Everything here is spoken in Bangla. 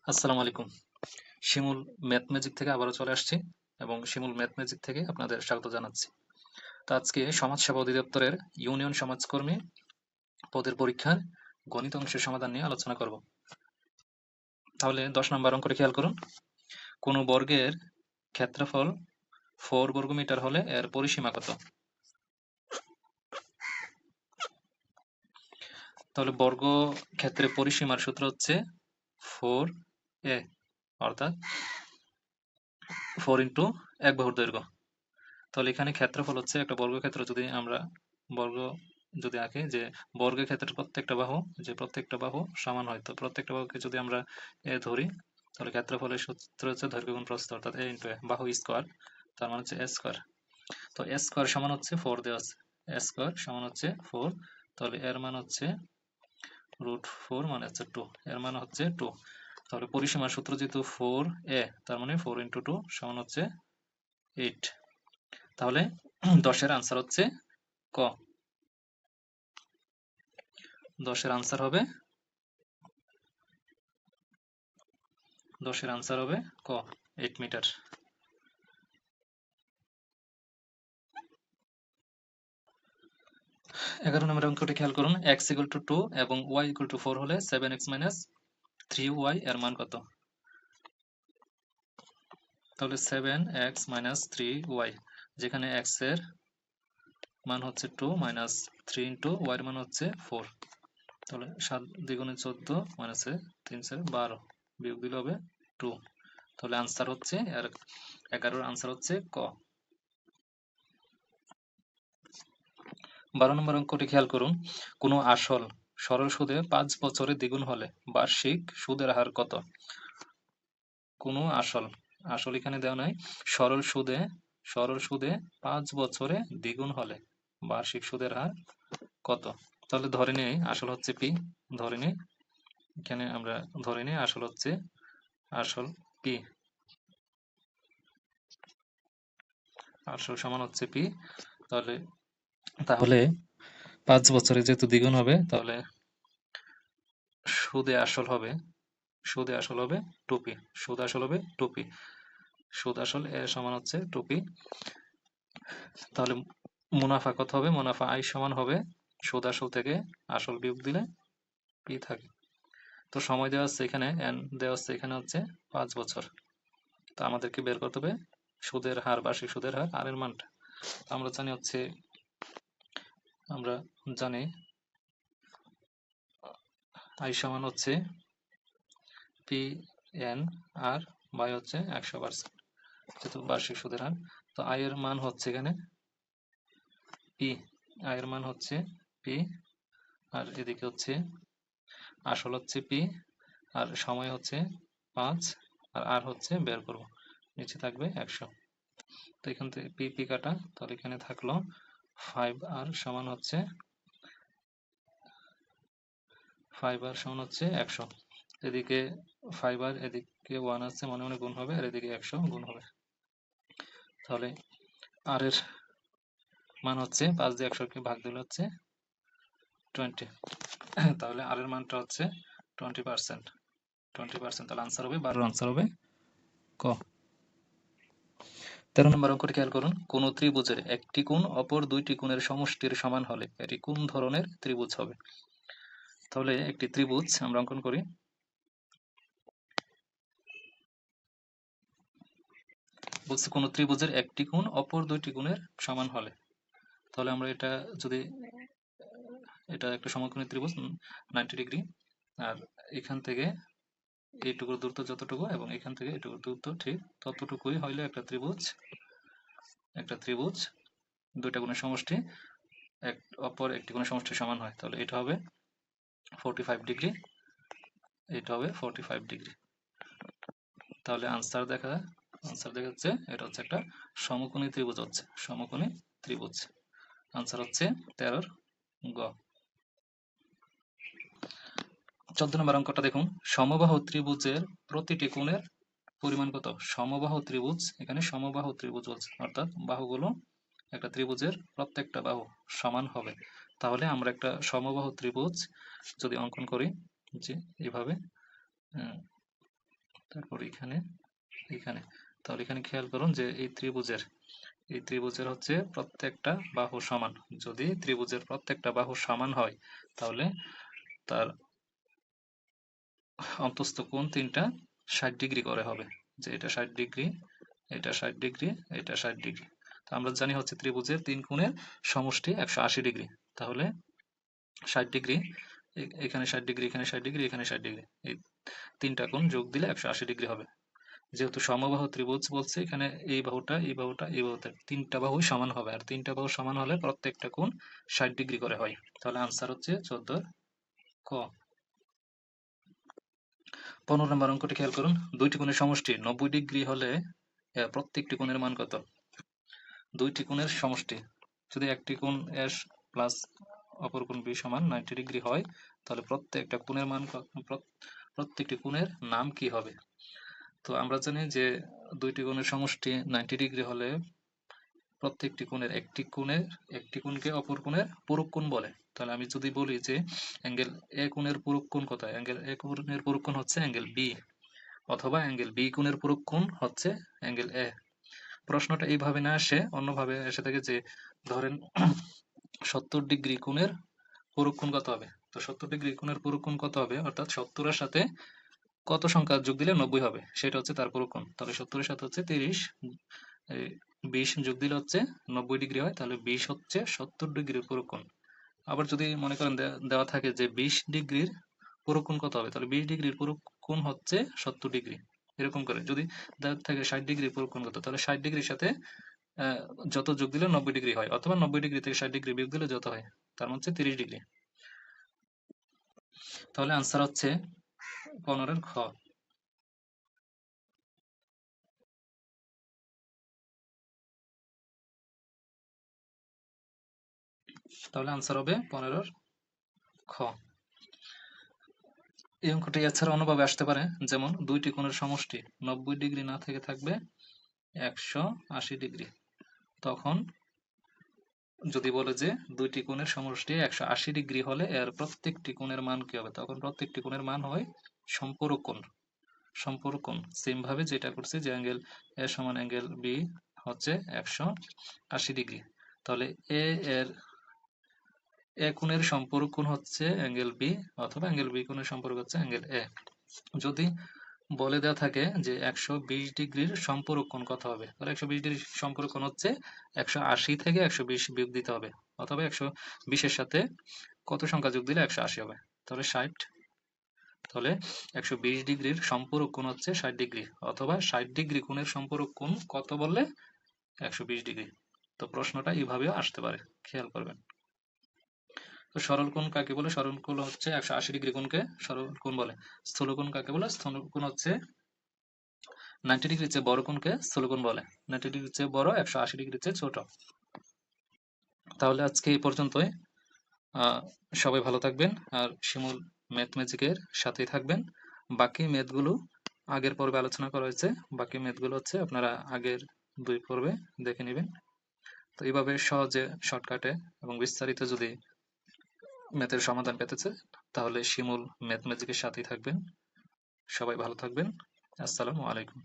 আসসালামু আলাইকুম। শিমুল ম্যাথ ম্যাজিক থেকে আবারও চলে আসছি এবং শিমুল ম্যাথ ম্যাজিক থেকে আপনাদের স্বাগত জানাচ্ছি। তো আজকে সমাজ সেবা অধিদপ্তরের ইউনিয়ন সমাজকর্মী পদের পরীক্ষার গণিত অংশের সমাধান নিয়ে আলোচনা করব। তাহলে 10 নম্বর অঙ্কটা খেয়াল করুন। কোনো বর্গের ক্ষেত্রফল 4 বর্গমিটার হলে এর পরিসীমা কত? তাহলে বর্গ ক্ষেত্রে পরিসীমার সূত্র হচ্ছে 4a, অর্থাৎ 4 ইন্টু 1 বাহুর দৈর্ঘ্য। তাহলে এখানে ক্ষেত্রফল হচ্ছে একটা বর্গক্ষেত্র, যদি আমরা বর্গ যদি আঁকি যে বর্গের ক্ষেত্রে প্রত্যেকটা বাহু সমান হয়, তো প্রত্যেকটা বাহুকে যদি আমরা এ ধরি, তাহলে ক্ষেত্রফলের সূত্র হচ্ছে দৈর্ঘ্য গুণ প্রস্থ, অর্থাৎ এ ইন্টু এ, বাহু স্কোয়ার, তার মানে হচ্ছে এ স্কোয়ার। তো এ স্কোয়ার সমান হচ্ছে 4 দেওয়া আছে, এ স্কোয়ার সমান হচ্ছে 4, তাহলে এর মান হচ্ছে √4 মানে হচ্ছে 2, এর মান হচ্ছে 2। তাহলে পরিসীমার সূত্র যেহেতু 4a, তার মানে 4 ইন্টু 2 সমান হচ্ছে 8। তাহলে 10-এর আনসার হচ্ছে ক। 10-এর আনসার হবে ক, 8 মিটার। 11 নম্বর অঙ্কটি খেয়াল করুন। x = 2 এবং y = 4 হলে 7x - 3y এর মান কত? তাহলে 7x - 3y, যেখানে x এর মান হচ্ছে 2 মাইনাস 3 ইন্টু y এর মান হচ্ছে 4, তাহলে 7 দ্বিগুণে 14 মাইনাসে 3 12, বিয়োগ দিলে হবে 2। তাহলে আনসার হচ্ছে 11-এর আনসার হচ্ছে ক। 12 নম্বর অঙ্কটি খেয়াল করুন। কোনো আসল সরল সুদে 5 বছরে দ্বিগুণ হলে বার্ষিক সুদের হার কত? কোনো আসল এখানে দেওয়া নাই, সরল সুদে 5 বছরে দ্বিগুণ হলে বার্ষিক সুদের হার কত? তাহলে ধরে নিই আসল হচ্ছে পি, ধরে নিই এখানে আমরা ধরে নিই আসল পি, আসল সমান হচ্ছে পি। তাহলে 5 বছরে যেহেতু দ্বিগুণ হবে, তাহলে সুদে আসল হবে 2p, সুদ আসল হবে 2p, সুদ আসল এ সমান হচ্ছে 2p। তাহলে মুনাফা কত হবে? মুনাফা আই সমান হবে সুদ আসল থেকে আসল বিয়োগ দিলে পি থাকে। তো সময় দেওয়া আছে এখানে, এন দেওয়া আছে এখানে হচ্ছে 5 বছর। তো আমাদেরকে বের করতে হবে সুদের হার, বার্ষিক সুদের হার, আর এর মানটা আমরা জানি আই সমান হচ্ছে পি এন আর বাই হচ্ছে 100%, যেহেতু বার্ষিক সুদের হার। তো আই এর মান হচ্ছে এখানে পি, আয়ের মান হচ্ছে পি, আর এদিকে হচ্ছে আসল হচ্ছে পি, আর সময় হচ্ছে 5, আর হচ্ছে বের করব, নিচে থাকবে 100। তো এখান থেকে পি পি কাটা, তাহলে এখানে থাকলো 5r সমান হচ্ছে 100। এদিকে 5r, এদিকে 1 আছে, মনে মনে গুণ হবে, আর এদিকে 100 গুণ হবে। তাহলে আর এর মান হচ্ছে 5 দিয়ে 100 কে ভাগ দিলে হচ্ছে 20, তাহলে আর এর মানটা হচ্ছে 20%। তাহলে আনসার হবে 12-এর আনসার হবে ক। 13 নম্বর অঙ্কটি খেয়াল করুন। কোন ত্রিভুজের একটি কোণ অপর দুইটি কোণের সমষ্টির সমান হলে এটি কোন ধরনের ত্রিভুজ হবে? তাহলে একটি ত্রিভুজ আমরা অঙ্কন করি। বলছে কোন ত্রিভুজের একটি কোণ অপর দুইটি কোণের সমান হলে, তাহলে আমরা এটা একটা সমকোণী ত্রিভুজ 90 ডিগ্রি, আর এখান থেকে এইটুকুর দূরত্ব যতটুকু এবং এখান থেকে এটুকুর দূরত্ব ঠিক ততটুকুই হইলে একটা ত্রিভুজ দুইটা কোণের সমষ্টি অপর একটি কোণের সমষ্টির সমান হয়। তাহলে এটা হবে 45 ডিগ্রি, এটা হবে 45 ডিগ্রি। তাহলে আনসার দেখাচ্ছে এটা হচ্ছে একটা সমকোণী ত্রিভুজ। আনসার হচ্ছে 13-র গ। 14 নম্বর অঙ্কটা দেখুন। সমবাহু ত্রিভুজের প্রতিটি কোণের পরিমাণ কত? এখানে সমবাহু ত্রিভুজ বলছে, অর্থাৎ বাহুগুলো একটা ত্রিভুজের প্রত্যেকটা বাহু সমান হবে। তাহলে আমরা একটা সমবাহু ত্রিভুজ যদি অঙ্কন করি যে এভাবে, তারপর এখানে এখানে। তাহলে এখানে খেয়াল করুন যে এই ত্রিভুজের হচ্ছে প্রত্যেকটা বাহু সমান। যদি ত্রিভুজের প্রত্যেকটা বাহু সমান হয় তাহলে তার অন্তস্থ কোণ তিনটা 60 ডিগ্রি করে হবে। যে এটা 60 ডিগ্রি, এটা 60 ডিগ্রি, এটা 60 ডিগ্রি। তো আমরা জানি হচ্ছে ত্রিভুজের তিন কোণের সমষ্টি 180 ডিগ্রি। তাহলে 60 ডিগ্রি, এখানে 60 ডিগ্রি, এখানে 60 ডিগ্রি, এখানে 60 ডিগ্রি, এই তিনটা কোণ যোগ দিলে 180 ডিগ্রি হবে। যেহেতু সমবাহু ত্রিভুজ বলছে, এখানে এই বাহুটা, এই বাহুটা, এই বাহুটা, তিনটা বাহু সমান হবে। আর তিনটা বাহু সমান হলে প্রত্যেকটা কোণ 60 ডিগ্রি করে হয়। তাহলে আনসার হচ্ছে 14 ক। 15 নম্বর অঙ্কটি খেয়াল করুন। দুইটি কোণের সমষ্টি 90 ডিগ্রি হলে প্রত্যেকটি কোণের মান কত? দুইটি কোণের সমষ্টি যদি একটি কোণ এ প্লাস অপর কোণ বি সমান 90 ডিগ্রি হয়, তাহলে প্রত্যেকটা কোণের মান প্রত্যেকটি কোণের নাম কি হবে? তো আমরা জানি যে দুইটি কোণের সমষ্টি 90 ডিগ্রি হলে প্রত্যেকটি কোণের একটি কোণকে অপর কোণের পূরক কোণ বলে। তাহলে আমি যদি বলি যে অ্যাঙ্গেল এ কোণের পূরক কোণ কত? অ্যাঙ্গেল এ কোণের পূরক কোণ হচ্ছে অ্যাঙ্গেল বি, অথবা অ্যাঙ্গেল বি কোণের পূরক কোণ হচ্ছে অ্যাঙ্গেল এ। প্রশ্নটা এইভাবে না আসে, অন্যভাবে এসে থাকে যে ধরেন 70 ডিগ্রি কোণের পূরক কোণ কত হবে? তো 70 ডিগ্রি কোণের পূরক কোণ কত হবে, অর্থাৎ 70 এর সাথে কত সংখ্যা যোগ দিলে 90 হবে, সেটা হচ্ছে তার পূরক কোণ। তাহলে 70 এর সাথে হচ্ছে 30, 20 যোগ দিলে হচ্ছে 90 ডিগ্রি হয়। তাহলে 20 হচ্ছে 70 ডিগ্রির পূরক কোণ। আবার যদি মনে করেন দেওয়া থাকে যে 20 ডিগ্রির পূরক কোণ কত হবে, তাহলে 20 ডিগ্রির পূরক কোণ হচ্ছে 70 ডিগ্রি। এরকম করে যদি দেওয়া থাকে 60 ডিগ্রির পূরক কোণ কত, তাহলে 60 ডিগ্রির সাথে যত যোগ দিলে 90 ডিগ্রি হয়, অথবা 90 ডিগ্রি থেকে 60 ডিগ্রি বিয়োগ দিলে যত হয়, তার মানে হচ্ছে 30 ডিগ্রি। তাহলে আনসার হচ্ছে 15 এর খ। তাহলে আনসার হবে 15 এর খ। এই অঙ্কটি এছাড়া অন্যভাবে আসতে পারে, যেমন দুইটি কোণের সমষ্টি 90 ডিগ্রি না থেকে থাকবে 180 ডিগ্রি। তখন যদি বলে যে দুইটি কোণের সমষ্টি 180 ডিগ্রি হলে এর প্রত্যেকটি কোণের মান কি হবে, তখন প্রত্যেকটি কোণের মান হয় সম্পূরক কোণ। সম্পূরক কোণ সেম ভাবে যেটা করছি, যে অ্যাঙ্গেল এ সমান অ্যাঙ্গেল বি হচ্ছে 180 ডিগ্রি। তাহলে এ কোণের সম্পূরক কোণ হচ্ছে অ্যাঙ্গেল বি, অথবা অ্যাঙ্গেল বি কোণের সম্পূরক হচ্ছে অ্যাঙ্গেল এ। যদি বলে দেওয়া থাকে যে 120 ডিগ্রির সম্পূরক কোণ কত হবে, তাহলে 120 ডিগ্রির সম্পূরক কোণ হচ্ছে 180 থেকে 120 বিয়োগ দিতে হবে, অথবা 120 এর সাথে কত সংখ্যা যোগ দিলে 180 হবে, তাহলে 60। তাহলে 120 ডিগ্রির সম্পূরক কোণ হচ্ছে 60 ডিগ্রি, অথবা 60 ডিগ্রি কোণের সম্পূরক কোণ কত বললে 120 ডিগ্রি। তো প্রশ্নটা এইভাবেও আসতে পারে, খেয়াল করবেন। তো সরল কোণ কাকে বলে? সরল কোণ হচ্ছে 180 ডিগ্রি কোণকে সরল কোণ বলে। স্থূল কোণ কাকে বলে? স্থূল কোণ হচ্ছে 90 ডিগ্রির চেয়ে বড় কোণকে স্থূল কোণ বলে। 90 ডিগ্রির চেয়ে বড়, 180 ডিগ্রির চেয়ে ছোট। তাহলে আজকে এই পর্যন্তই। সবাই ভালো থাকবেন, আর শিমুল ম্যাথ ম্যাজিকের সাথেই থাকবেন। বাকি ম্যাথগুলো আগের পর্বে আলোচনা করা হয়েছে, বাকি ম্যাথগুলো হচ্ছে আপনারা আগের 2 পর্বে দেখে নেবেন। তো এইভাবে সহজে, শর্টকাটে এবং বিস্তারিত যদি ম্যাথের সমাধান পেতে চান, তাহলে শিমুল ম্যাথ ম্যাজিকের সাথেই থাকবেন। সবাই ভালো থাকবেন। আসসালামু আলাইকুম।